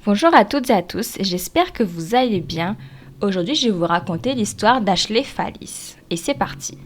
Bonjour à toutes et à tous, j'espère que vous allez bien. Aujourd'hui, je vais vous raconter l'histoire d'Ashley Fallis. Et c'est parti.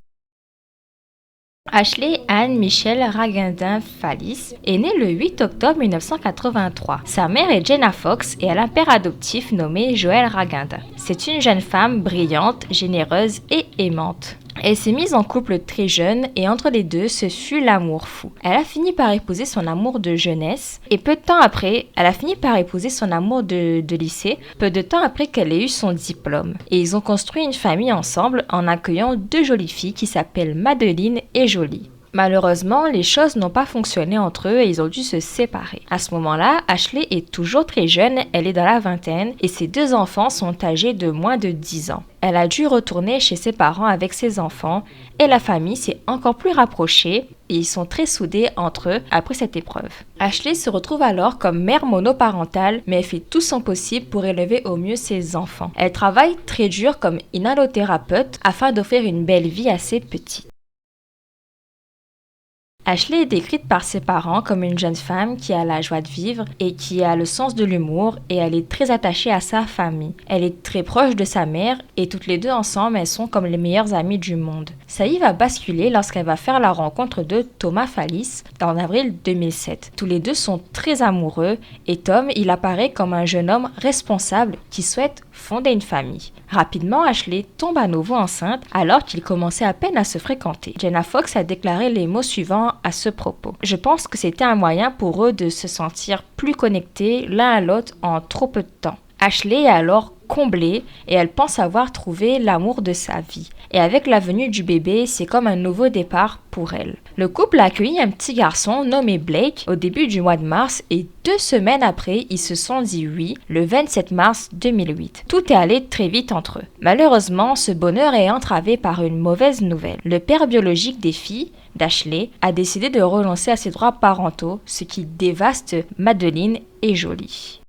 Ashley Anne Michelle Ragandin Fallis est née le 8 octobre 1983. Sa mère est Jenna Fox et elle a un père adoptif nommé Joel Ragandin. C'est une jeune femme brillante, généreuse et aimante. Elle s'est mise en couple très jeune et entre les deux, ce fut l'amour fou. Elle a fini par épouser son amour de jeunesse et peu de temps après, elle a fini par épouser son amour de lycée, peu de temps après qu'elle ait eu son diplôme. Et ils ont construit une famille ensemble en accueillant deux jolies filles qui s'appellent Madeline et Jolie. Malheureusement, les choses n'ont pas fonctionné entre eux et ils ont dû se séparer. À ce moment-là, Ashley est toujours très jeune, elle est dans la vingtaine et ses deux enfants sont âgés de moins de 10 ans. Elle a dû retourner chez ses parents avec ses enfants et la famille s'est encore plus rapprochée et ils sont très soudés entre eux après cette épreuve. Ashley se retrouve alors comme mère monoparentale mais elle fait tout son possible pour élever au mieux ses enfants. Elle travaille très dur comme inhalothérapeute afin d'offrir une belle vie à ses petits. Ashley est décrite par ses parents comme une jeune femme qui a la joie de vivre et qui a le sens de l'humour et elle est très attachée à sa famille. Elle est très proche de sa mère et toutes les deux ensemble, elles sont comme les meilleures amies du monde. Sa vie va basculer lorsqu'elle va faire la rencontre de Thomas Fallis en avril 2007. Tous les deux sont très amoureux et Tom, il apparaît comme un jeune homme responsable qui souhaite fonder une famille. Rapidement, Ashley tombe à nouveau enceinte alors qu'ils commençaient à peine à se fréquenter. Jenna Fox a déclaré les mots suivants à ce propos. Je pense que c'était un moyen pour eux de se sentir plus connectés l'un à l'autre en trop peu de temps. Ashley est alors comblée et elle pense avoir trouvé l'amour de sa vie. Et avec la venue du bébé, c'est comme un nouveau départ pour elle. Le couple a accueilli un petit garçon nommé Blake au début du mois de mars et 2 semaines après, ils se sont dit oui, le 27 mars 2008. Tout est allé très vite entre eux. Malheureusement, ce bonheur est entravé par une mauvaise nouvelle. Le père biologique des filles, d'Ashley, a décidé de renoncer à ses droits parentaux, ce qui dévaste Madeline et Jolie.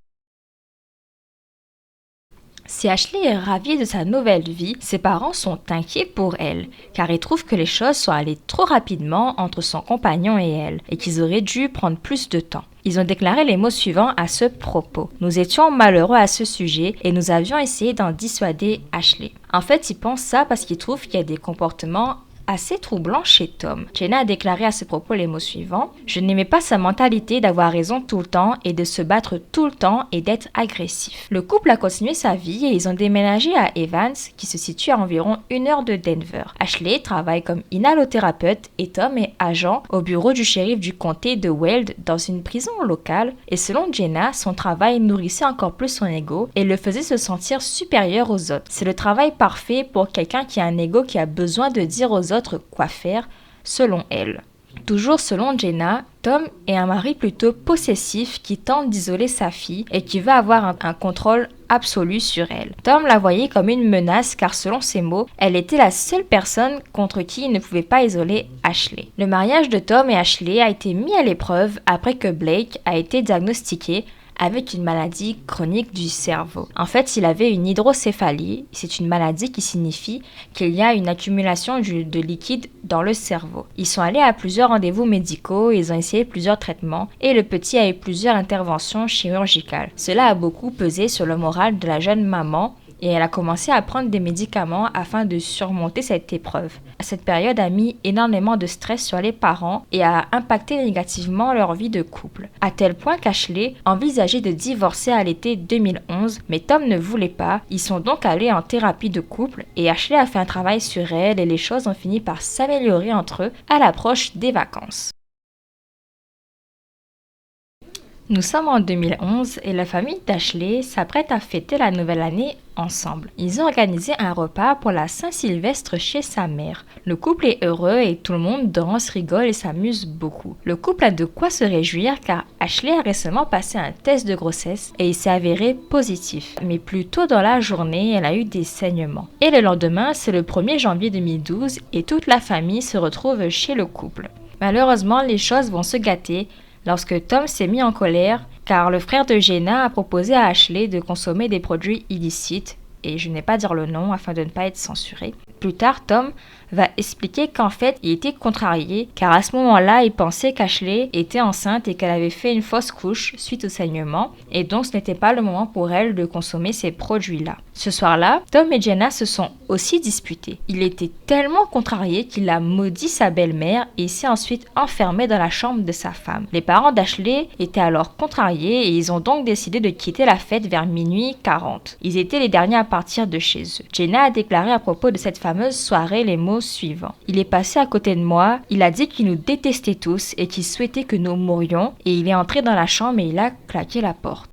Si Ashley est ravie de sa nouvelle vie, ses parents sont inquiets pour elle, car ils trouvent que les choses sont allées trop rapidement entre son compagnon et elle, et qu'ils auraient dû prendre plus de temps. Ils ont déclaré les mots suivants à ce propos. Nous étions malheureux à ce sujet et nous avions essayé d'en dissuader Ashley. En fait, ils pensent ça parce qu'ils trouvent qu'il y a des comportements assez troublant chez Tom. Jenna a déclaré à ce propos les mots suivants. Je n'aimais pas sa mentalité d'avoir raison tout le temps et de se battre tout le temps et d'être agressif. Le couple a continué sa vie et ils ont déménagé à Evans, qui se situe à environ 1 heure de Denver. Ashley travaille comme inhalothérapeute et Tom est agent au bureau du shérif du comté de Weld dans une prison locale et selon Jenna, son travail nourrissait encore plus son ego et le faisait se sentir supérieur aux autres. C'est le travail parfait pour quelqu'un qui a un ego qui a besoin de dire aux autres quoi faire, selon elle. Toujours selon Jenna, Tom est un mari plutôt possessif qui tente d'isoler sa fille et qui veut avoir un contrôle absolu sur elle. Tom la voyait comme une menace car selon ses mots, elle était la seule personne contre qui il ne pouvait pas isoler Ashley. Le mariage de Tom et Ashley a été mis à l'épreuve après que Blake a été diagnostiqué avec une maladie chronique du cerveau. En fait, il avait une hydrocéphalie. C'est une maladie qui signifie qu'il y a une accumulation de liquide dans le cerveau. Ils sont allés à plusieurs rendez-vous médicaux, ils ont essayé plusieurs traitements et le petit a eu plusieurs interventions chirurgicales. Cela a beaucoup pesé sur le moral de la jeune maman et elle a commencé à prendre des médicaments afin de surmonter cette épreuve. Cette période a mis énormément de stress sur les parents et a impacté négativement leur vie de couple, à tel point qu'Ashley envisageait de divorcer à l'été 2011, mais Tom ne voulait pas. Ils sont donc allés en thérapie de couple et Ashley a fait un travail sur elle et les choses ont fini par s'améliorer entre eux à l'approche des vacances. Nous sommes en 2011 et la famille d'Ashley s'apprête à fêter la nouvelle année ensemble. Ils ont organisé un repas pour la Saint-Sylvestre chez sa mère. Le couple est heureux et tout le monde danse, rigole et s'amuse beaucoup. Le couple a de quoi se réjouir car Ashley a récemment passé un test de grossesse et il s'est avéré positif. Mais plus tôt dans la journée, elle a eu des saignements. Et le lendemain, c'est le 1er janvier 2012 et toute la famille se retrouve chez le couple. Malheureusement, les choses vont se gâter lorsque Tom s'est mis en colère car le frère de Jenna a proposé à Ashley de consommer des produits illicites et je n'ai pas dire le nom afin de ne pas être censuré. Plus tard, Tom va expliquer qu'en fait, il était contrarié car à ce moment-là, il pensait qu'Ashley était enceinte et qu'elle avait fait une fausse couche suite au saignement et donc ce n'était pas le moment pour elle de consommer ces produits-là. Ce soir-là, Tom et Jenna se sont aussi disputés. Il était tellement contrarié qu'il a maudit sa belle-mère et s'est ensuite enfermé dans la chambre de sa femme. Les parents d'Ashley étaient alors contrariés et ils ont donc décidé de quitter la fête vers minuit 40. Ils étaient les derniers à partir de chez eux. Jenna a déclaré à propos de cette fameuse soirée les mots suivants. Il est passé à côté de moi, il a dit qu'il nous détestait tous et qu'il souhaitait que nous mourions et il est entré dans la chambre et il a claqué la porte.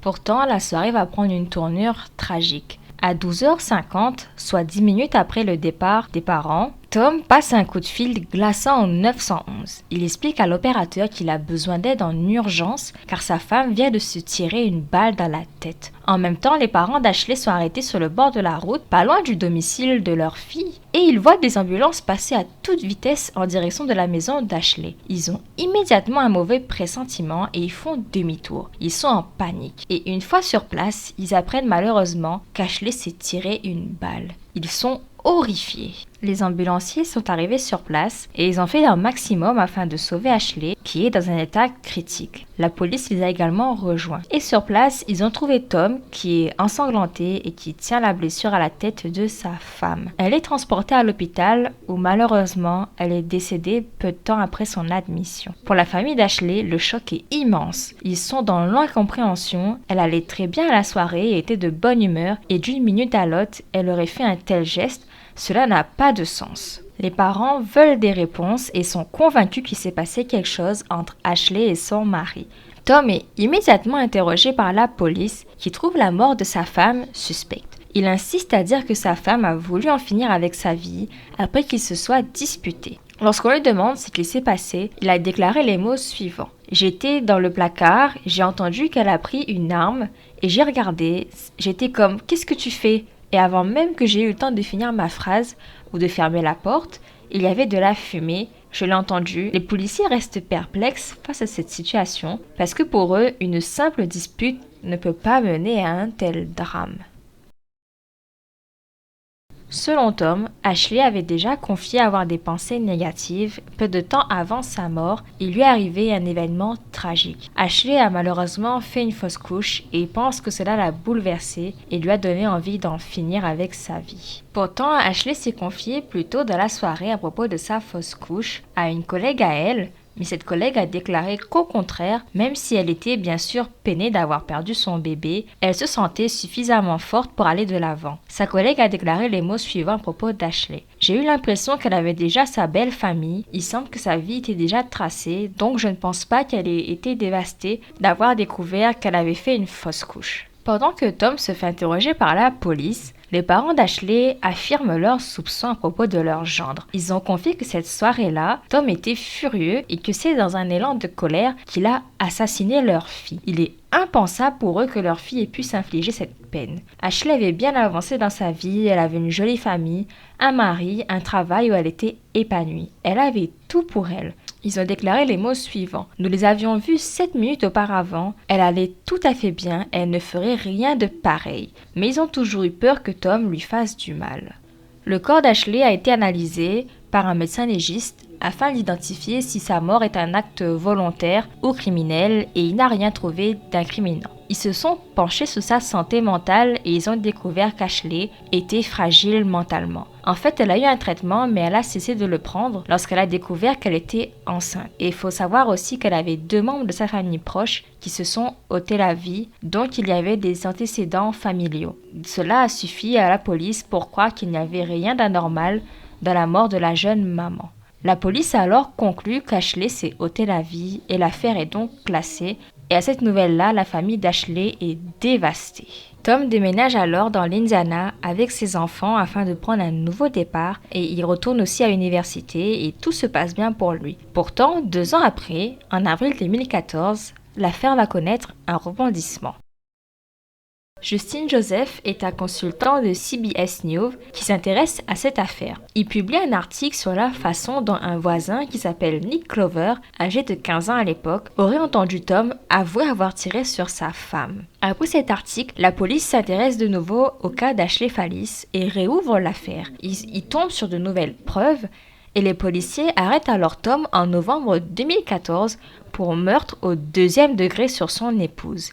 Pourtant, la soirée va prendre une tournure tragique. À 12h50, soit 10 minutes après le départ des parents, Tom passe un coup de fil glaçant au 911. Il explique à l'opérateur qu'il a besoin d'aide en urgence car sa femme vient de se tirer une balle dans la tête. En même temps, les parents d'Ashley sont arrêtés sur le bord de la route, pas loin du domicile de leur fille, et ils voient des ambulances passer à toute vitesse en direction de la maison d'Ashley. Ils ont immédiatement un mauvais pressentiment et ils font demi-tour. Ils sont en panique. Et une fois sur place, ils apprennent malheureusement qu'Ashley s'est tiré une balle. Ils sont horrifiés. Les ambulanciers sont arrivés sur place et ils ont fait leur maximum afin de sauver Ashley, qui est dans un état critique. La police les a également rejoints. Et sur place, ils ont trouvé Tom, qui est ensanglanté et qui tient la blessure à la tête de sa femme. Elle est transportée à l'hôpital où malheureusement, elle est décédée peu de temps après son admission. Pour la famille d'Ashley, le choc est immense. Ils sont dans l'incompréhension. Elle allait très bien à la soirée et était de bonne humeur et d'une minute à l'autre, elle aurait fait un tel geste. Cela n'a pas de sens. Les parents veulent des réponses et sont convaincus qu'il s'est passé quelque chose entre Ashley et son mari. Tom est immédiatement interrogé par la police qui trouve la mort de sa femme suspecte. Il insiste à dire que sa femme a voulu en finir avec sa vie après qu'ils se soient disputés. Lorsqu'on lui demande ce qui s'est passé, il a déclaré les mots suivants. « J'étais dans le placard, j'ai entendu qu'elle a pris une arme et j'ai regardé, j'étais comme « Qu'est-ce que tu fais ?» Et avant même que j'ai eu le temps de finir ma phrase ou de fermer la porte, il y avait de la fumée, je l'ai entendu. Les policiers restent perplexes face à cette situation parce que pour eux, une simple dispute ne peut pas mener à un tel drame. Selon Tom, Ashley avait déjà confié avoir des pensées négatives. Peu de temps avant sa mort, il lui est arrivé un événement tragique. Ashley a malheureusement fait une fausse couche et pense que cela l'a bouleversée et lui a donné envie d'en finir avec sa vie. Pourtant, Ashley s'est confiée plus tôt dans la soirée à propos de sa fausse couche à une collègue à elle, mais cette collègue a déclaré qu'au contraire, même si elle était bien sûr peinée d'avoir perdu son bébé, elle se sentait suffisamment forte pour aller de l'avant. Sa collègue a déclaré les mots suivants à propos d'Ashley. « J'ai eu l'impression qu'elle avait déjà sa belle famille, il semble que sa vie était déjà tracée, donc je ne pense pas qu'elle ait été dévastée d'avoir découvert qu'elle avait fait une fausse couche. » Pendant que Tom se fait interroger par la police, les parents d'Ashley affirment leurs soupçons à propos de leur gendre. Ils ont confié que cette soirée-là, Tom était furieux et que c'est dans un élan de colère qu'il a assassiné leur fille. Il est impensable pour eux que leur fille ait pu s'infliger cette peine. Ashley avait bien avancé dans sa vie, elle avait une jolie famille, un mari, un travail où elle était épanouie. Elle avait tout pour elle. Ils ont déclaré les mots suivants. « Nous les avions vus 7 minutes auparavant. Elle allait tout à fait bien. Elle ne ferait rien de pareil. Mais ils ont toujours eu peur que Tom lui fasse du mal. » Le corps d'Ashley a été analysé par un médecin légiste afin d'identifier si sa mort est un acte volontaire ou criminel et il n'a rien trouvé d'incriminant. Ils se sont penchés sur sa santé mentale et ils ont découvert qu'Ashley était fragile mentalement. En fait, elle a eu un traitement, mais elle a cessé de le prendre lorsqu'elle a découvert qu'elle était enceinte. Et il faut savoir aussi qu'elle avait 2 membres de sa famille proche qui se sont ôtés la vie, donc il y avait des antécédents familiaux. Cela a suffi à la police pour croire qu'il n'y avait rien d'anormal dans la mort de la jeune maman. La police a alors conclu qu'Ashley s'est ôté la vie et l'affaire est donc classée. Et à cette nouvelle-là, la famille d'Ashley est dévastée. Tom déménage alors dans l'Indiana avec ses enfants afin de prendre un nouveau départ et il retourne aussi à l'université et tout se passe bien pour lui. Pourtant, 2 ans après, en avril 2014, l'affaire va connaître un rebondissement. Justin Joseph est un consultant de CBS News qui s'intéresse à cette affaire. Il publie un article sur la façon dont un voisin qui s'appelle Nick Clover, âgé de 15 ans à l'époque, aurait entendu Tom avouer avoir tiré sur sa femme. Après cet article, la police s'intéresse de nouveau au cas d'Ashley Fallis et réouvre l'affaire. Ils tombent sur de nouvelles preuves et les policiers arrêtent alors Tom en novembre 2014 pour meurtre au 2e degré sur son épouse.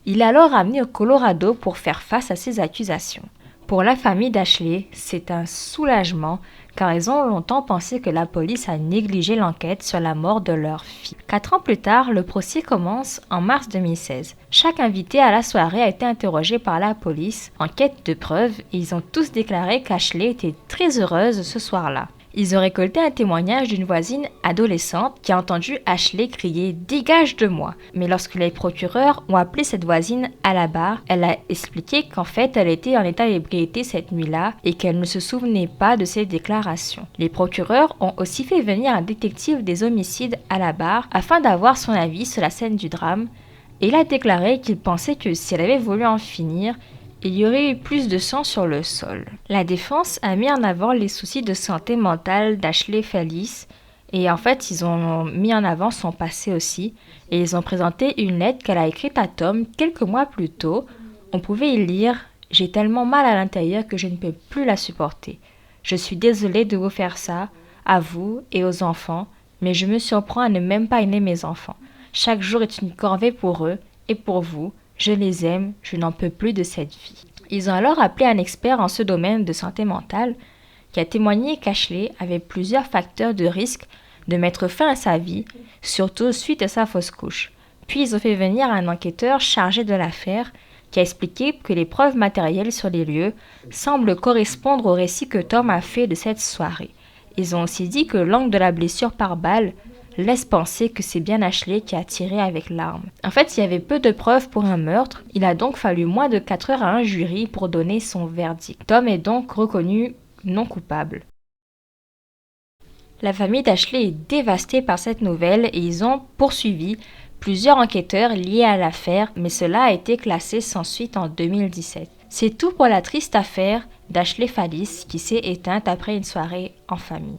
Il est alors amené au Colorado pour faire face à ces accusations. Pour la famille d'Ashley, c'est un soulagement car ils ont longtemps pensé que la police a négligé l'enquête sur la mort de leur fille. 4 ans plus tard, le procès commence en mars 2016. Chaque invité à la soirée a été interrogé par la police en quête de preuves et ils ont tous déclaré qu'Ashley était très heureuse ce soir-là. Ils ont récolté un témoignage d'une voisine adolescente qui a entendu Ashley crier « Dégage de moi !» Mais lorsque les procureurs ont appelé cette voisine à la barre, elle a expliqué qu'en fait elle était en état d'ébriété cette nuit-là et qu'elle ne se souvenait pas de ses déclarations. Les procureurs ont aussi fait venir un détective des homicides à la barre afin d'avoir son avis sur la scène du drame et il a déclaré qu'il pensait que si elle avait voulu en finir, il y aurait eu plus de sang sur le sol. La défense a mis en avant les soucis de santé mentale d'Ashley Fallis et en fait ils ont mis en avant son passé aussi et ils ont présenté une lettre qu'elle a écrite à Tom quelques mois plus tôt. On pouvait y lire « J'ai tellement mal à l'intérieur que je ne peux plus la supporter. Je suis désolée de vous faire ça, à vous et aux enfants, mais je me surprends à ne même pas aimer mes enfants. Chaque jour est une corvée pour eux et pour vous. Je les aime, je n'en peux plus de cette vie. » Ils ont alors appelé un expert en ce domaine de santé mentale qui a témoigné qu'Ashley avait plusieurs facteurs de risque de mettre fin à sa vie, surtout suite à sa fausse couche. Puis ils ont fait venir un enquêteur chargé de l'affaire qui a expliqué que les preuves matérielles sur les lieux semblent correspondre au récit que Tom a fait de cette soirée. Ils ont aussi dit que l'angle de la blessure par balle laisse penser que c'est bien Ashley qui a tiré avec l'arme. En fait, il y avait peu de preuves pour un meurtre, il a donc fallu moins de 4 heures à un jury pour donner son verdict. Tom est donc reconnu non coupable. La famille d'Ashley est dévastée par cette nouvelle et ils ont poursuivi plusieurs enquêteurs liés à l'affaire, mais cela a été classé sans suite en 2017. C'est tout pour la triste affaire d'Ashley Fallis qui s'est éteinte après une soirée en famille.